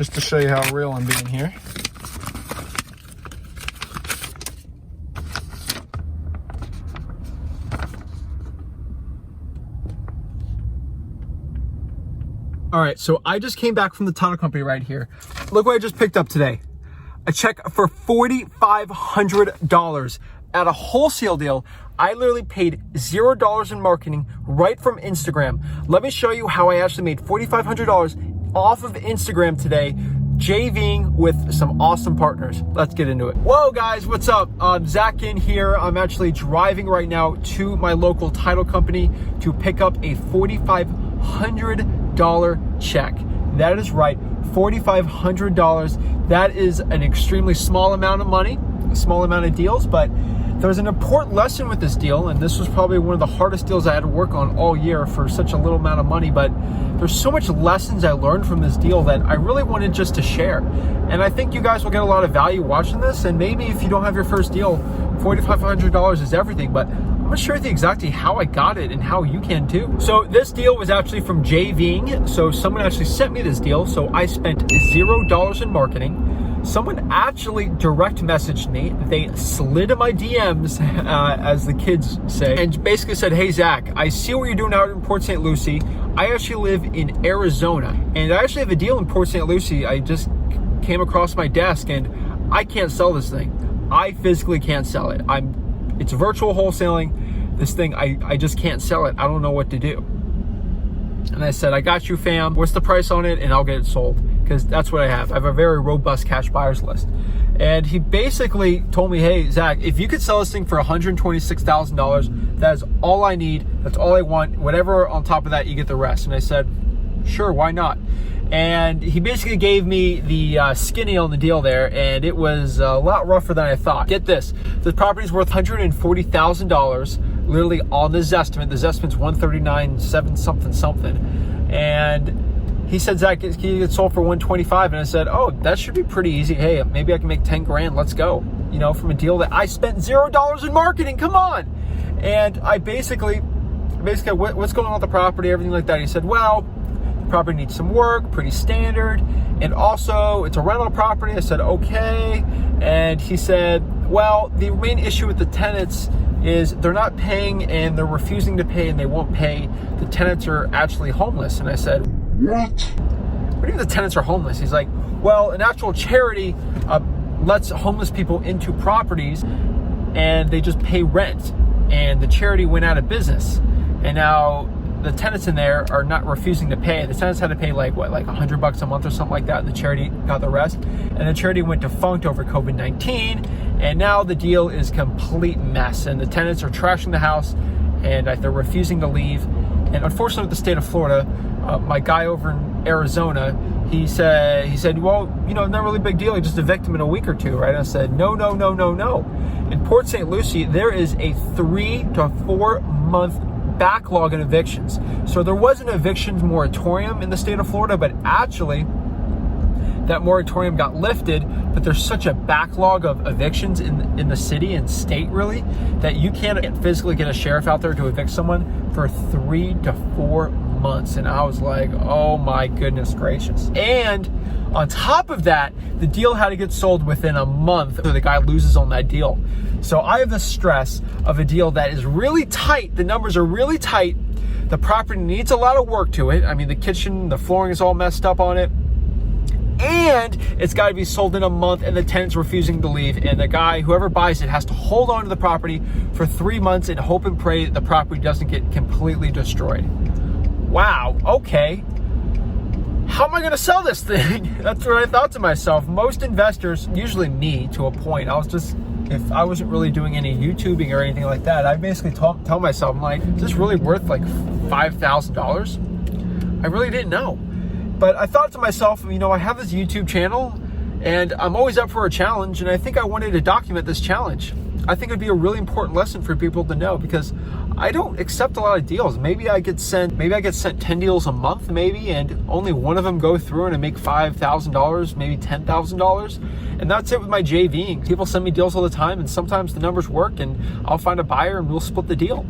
just to show you how real I'm being here. All right, so I just came back from the title company right here. Look what I just picked up today. A check for $4,500 at a wholesale deal. I literally paid $0 in marketing right from Instagram. Let me show you how I actually made $4,500 off of Instagram today, JVing with some awesome partners. Let's get into it. Whoa guys, what's up? Zach in here. I'm actually driving right now to my local title company to pick up a $4,500 check. That is right, $4,500. That is an extremely small amount of money, a small amount of deals, but there's an important lesson with this deal, and this was probably one of the hardest deals I had to work on all year for such a little amount of money, but there's so much lessons I learned from this deal that I really wanted just to share. And I think you guys will get a lot of value watching this, and maybe if you don't have your first deal, $4,500 is everything, but I'm gonna share with you exactly how I got it and how you can too. So this deal was actually from JVing. So someone actually sent me this deal. So I spent $0 in marketing. Someone actually direct messaged me. They slid in my DMs, as the kids say, and basically said, hey Zach, I see what you're doing out in Port St. Lucie. I actually live in Arizona, and I actually have a deal in Port St. Lucie. I just came across my desk and I can't sell this thing. I physically can't sell it. It's virtual wholesaling. This thing, I just can't sell it. I don't know what to do. And I said, I got you, fam. What's the price on it? And I'll get it sold, because that's what I have. I have a very robust cash buyers list. And he basically told me, hey, Zach, if you could sell this thing for $126,000, that is all I need. That's all I want. Whatever on top of that, you get the rest. And I said, sure, why not? And he basically gave me the skinny on the deal there, and it was a lot rougher than I thought. Get this, the property's worth $140,000, literally on the Zestimate. The Zestimate's $139,700 something. And he said, Zach, can you get sold for $125,000? And I said, oh, that should be pretty easy. Hey, maybe I can make 10 grand. Let's go. You know, from a deal that I spent $0 in marketing. Come on. And I basically, what's going on with the property, everything like that. He said, well, property needs some work, pretty standard, and also it's a rental property. I said, okay. And he said, well, the main issue with the tenants is they're not paying, and they're refusing to pay, and they won't pay. The tenants are actually homeless. And I said, what do you mean the tenants are homeless? He's like, well, an actual charity lets homeless people into properties and they just pay rent, and the charity went out of business, and now the tenants in there are not refusing to pay. The tenants had to pay like $100 a month or something like that, and the charity got the rest. And the charity went defunct over COVID-19, and now the deal is complete mess. And the tenants are trashing the house, and they're refusing to leave. And unfortunately, with the state of Florida, my guy over in Arizona, he said, well, you know, not really a big deal. You just evict them in a week or two, right? And I said, no. In Port St. Lucie, there is a 3 to 4 month backlog in evictions. So there was an evictions moratorium in the state of Florida, but actually that moratorium got lifted, but there's such a backlog of evictions in the city and state, really, that you can't physically get a sheriff out there to evict someone for 3 to 4 months. And I was like, oh my goodness gracious. And on top of that, the deal had to get sold within a month, so the guy loses on that deal. So I have the stress of a deal that is really tight. The numbers are really tight. The property needs a lot of work to it. I mean, the kitchen, the flooring is all messed up on it. And it's got to be sold in a month, and the tenant's refusing to leave. And the guy, whoever buys it, has to hold on to the property for 3 months and hope and pray that the property doesn't get completely destroyed. Wow, okay. How am I going to sell this thing? That's what I thought to myself. Most investors, usually me to a point, if I wasn't really doing any YouTubing or anything like that, I basically tell myself, I'm like, is this really worth like $5,000? I really didn't know. But I thought to myself, you know, I have this YouTube channel and I'm always up for a challenge, and I think I wanted to document this challenge. I think it'd be a really important lesson for people to know, because I don't accept a lot of deals. Maybe I get sent 10 deals a month, maybe, and only one of them go through and I make $5,000, maybe $10,000. And that's it with my JVing. People send me deals all the time, and sometimes the numbers work and I'll find a buyer and we'll split the deal.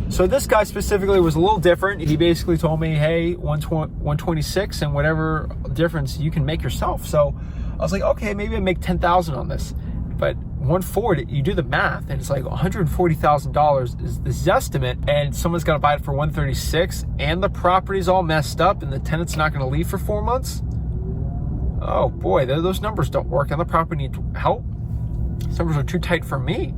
So this guy specifically was a little different. He basically told me, hey, 126 and whatever difference you can make yourself. So I was like, okay, maybe I make 10,000 on this. But 140, you do the math, and it's like $140,000 is this estimate, and someone's got to buy it for 136, and the property's all messed up, and the tenant's not going to leave for 4 months. Oh boy, those numbers don't work, and the property needs help. Those numbers are too tight for me.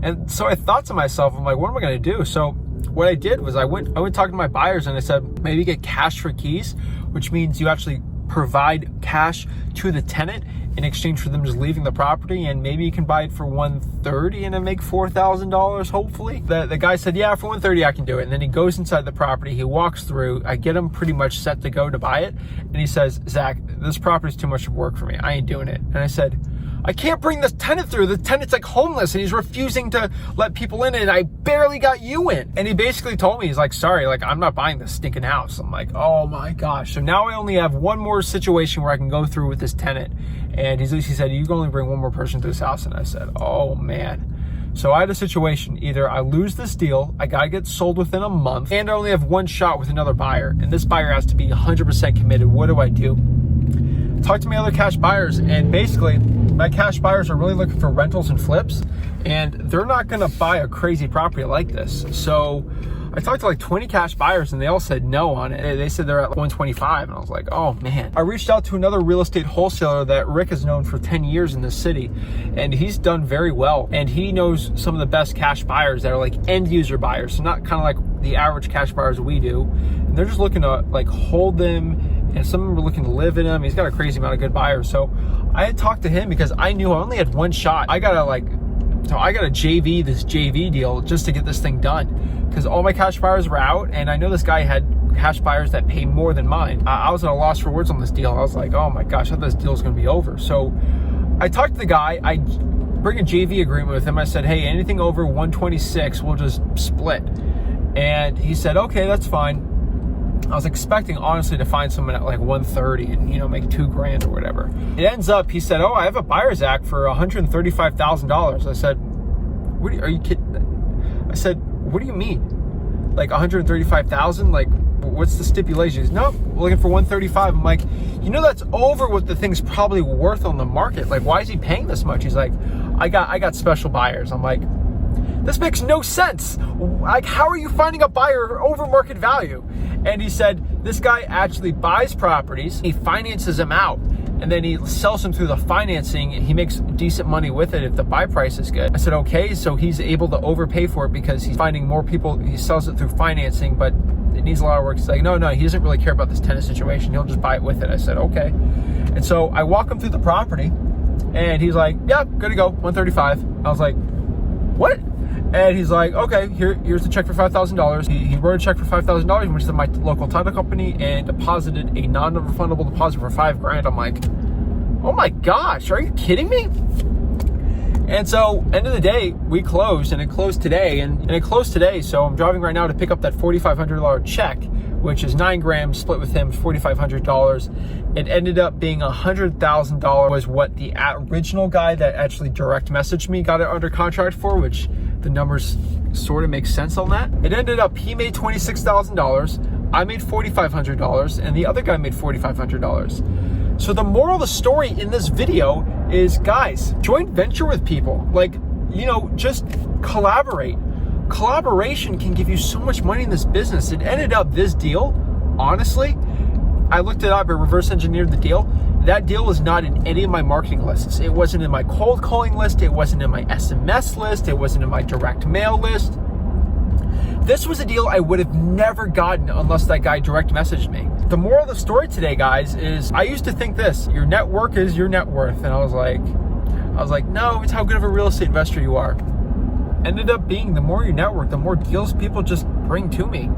And so I thought to myself, I'm like, what am I going to do? So what I did was I went talking to my buyers, and I said, maybe get cash for keys, which means you actually provide cash to the tenant in exchange for them just leaving the property, and maybe you can buy it for 130 and then make $4,000 hopefully. The guy said, yeah, for 130 I can do it. And then he goes inside the property, he walks through, I get him pretty much set to go to buy it, and he says, Zach, this property's too much work for me, I ain't doing it. And I said, I can't bring this tenant through. The tenant's like homeless and he's refusing to let people in, and I barely got you in. And he basically told me, he's like, sorry, like I'm not buying this stinking house. I'm like, oh my gosh. So now I only have one more situation where I can go through with this tenant. And he said, you can only bring one more person to this house. And I said, oh man. So I had a situation, either I lose this deal, I gotta get sold within a month, and I only have one shot with another buyer. And this buyer has to be 100% committed. What do I do? Talk to my other cash buyers, and basically my cash buyers are really looking for rentals and flips, and they're not gonna buy a crazy property like this. So I talked to like 20 cash buyers and they all said no on it. They said they're at 125, and I was like, oh man. I reached out to another real estate wholesaler that Rick has known for 10 years in this city, and he's done very well, and he knows some of the best cash buyers that are like end user buyers, so not kind of like the average cash buyers we do, and they're just looking to like hold them, and some of them were looking to live in them. He's got a crazy amount of good buyers. So I had talked to him because I knew I only had one shot. I gotta JV this JV deal just to get this thing done, because all my cash buyers were out, and I know this guy had cash buyers that pay more than mine. I was at a loss for words on this deal. I was like, oh my gosh, I thought this deal was gonna be over. So I talked to the guy, I bring a JV agreement with him. I said, hey, anything over 126, we'll just split. And he said, okay, that's fine. I was expecting, honestly, to find someone at like 130 and, you know, make $2,000 or whatever. It ends up, he said, oh, I have a buyer's act for $135,000. I said, are you kidding? I said, what do you mean? Like 135,000? Like, what's the stipulation? He's, no, we're looking for 135. I'm like, you know, that's over what the thing's probably worth on the market. Like, why is he paying this much? He's like, I got special buyers. I'm like, this makes no sense. Like, how are you finding a buyer over market value? And he said, this guy actually buys properties, he finances them out, and then he sells them through the financing. He makes decent money with it if the buy price is good. I said, okay, so he's able to overpay for it because he's finding more people. He sells it through financing, but it needs a lot of work. He's like, no, he doesn't really care about this tenant situation. He'll just buy it with it. I said, okay. And so I walk him through the property, and he's like, yeah, good to go, 135. I was like, what? And he's like, okay, here's the check for $5,000. He wrote a check for $5,000, went to my local title company and deposited a non-refundable deposit for $5,000. I'm like, oh my gosh, are you kidding me? And so, end of the day, we closed, and it closed today, and it closed today. So I'm driving right now to pick up that $4,500 check, which is $9,000 split with him, $4,500. It ended up being $100,000 was what the original guy that actually direct messaged me got it under contract for, which the numbers sort of make sense on that. It ended up, he made $26,000, I made $4,500, and the other guy made $4,500. So the moral of the story in this video is, guys, joint venture with people. Like, you know, just collaborate. Collaboration can give you so much money in this business. It ended up, this deal, honestly, I looked it up, I reverse engineered the deal. That deal was not in any of my marketing lists. It wasn't in my cold calling list. It wasn't in my SMS list. It wasn't in my direct mail list. This was a deal I would have never gotten unless that guy direct messaged me. The moral of the story today, guys, is I used to think this, your network is your net worth. And I was like, no, it's how good of a real estate investor you are. Ended up being, the more you network, the more deals people just bring to me.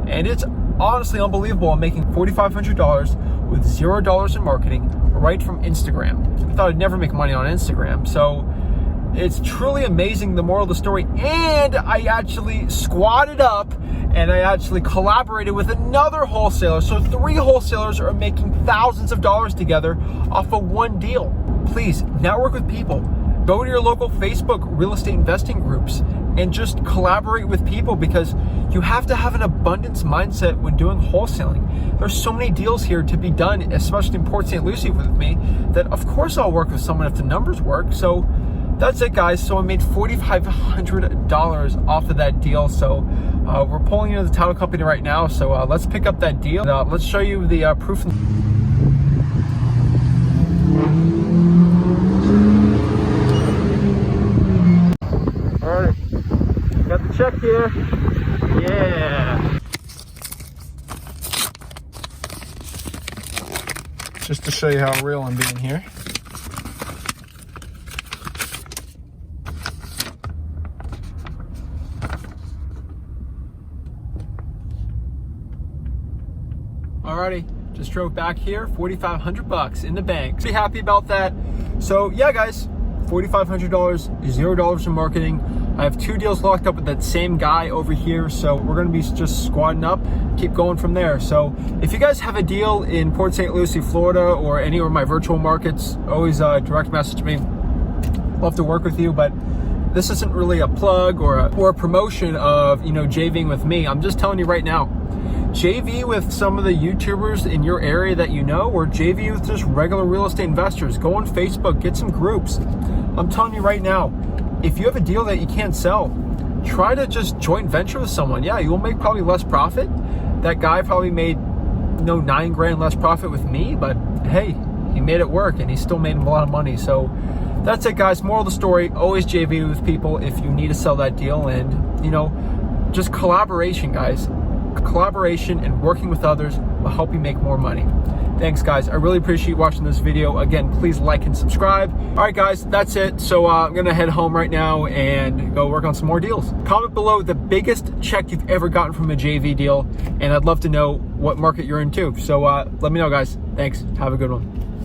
And it's honestly unbelievable. I'm making $4,500 with $0 in marketing right from Instagram. I thought I'd never make money on Instagram. So it's truly amazing, the moral of the story. And I actually squatted up and I actually collaborated with another wholesaler. So 3 wholesalers are making thousands of dollars together off of one deal. Please network with people. Go to your local Facebook real estate investing groups. and just collaborate with people, because you have to have an abundance mindset when doing wholesaling. There's so many deals here to be done, especially in Port St. Lucie with me, that of course I'll work with someone if the numbers work. So that's it, guys. So I made $4,500 off of that deal. So we're pulling into the title company right now. So let's pick up that deal. Let's show you the proof. All right, got the check here. Yeah. Just to show you how real I'm being here. Alrighty, just drove back here, $4,500 in the bank. Pretty happy about that. So yeah, guys, $4,500, $0 in marketing. I have 2 deals locked up with that same guy over here, so we're gonna be just squatting up, keep going from there. So if you guys have a deal in Port St. Lucie, Florida, or any of my virtual markets, always direct message me. Love to work with you, but this isn't really a plug or a promotion of, you know, JVing with me. I'm just telling you right now, JV with some of the YouTubers in your area that you know, or JV with just regular real estate investors. Go on Facebook, get some groups. I'm telling you right now, if you have a deal that you can't sell, try to just joint venture with someone. Yeah, you'll make probably less profit. That guy probably made, you know, $9 grand less profit with me, but hey, he made it work and he still made a lot of money. So that's it, guys. Moral of the story, always JV with people if you need to sell that deal. And, you know, just collaboration, guys. Collaboration and working with others will help you make more money. Thanks, guys. I really appreciate you watching this video. Again, please like and subscribe. All right, guys, that's it. So I'm gonna head home right now and go work on some more deals. Comment below the biggest check you've ever gotten from a JV deal, and I'd love to know what market you're in too. So let me know, guys. Thanks. Have a good one.